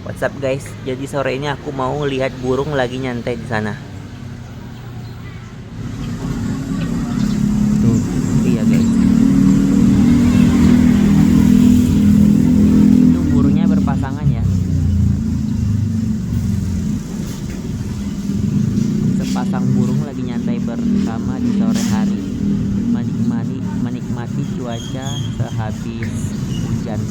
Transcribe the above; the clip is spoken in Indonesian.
What's up guys? Jadi sore ini aku mau lihat burung lagi nyantai di sana. Tuh, iya guys. Itu burungnya berpasangan ya. Sepasang burung lagi nyantai bersama di sore hari, menikmati cuaca sehabis hujan.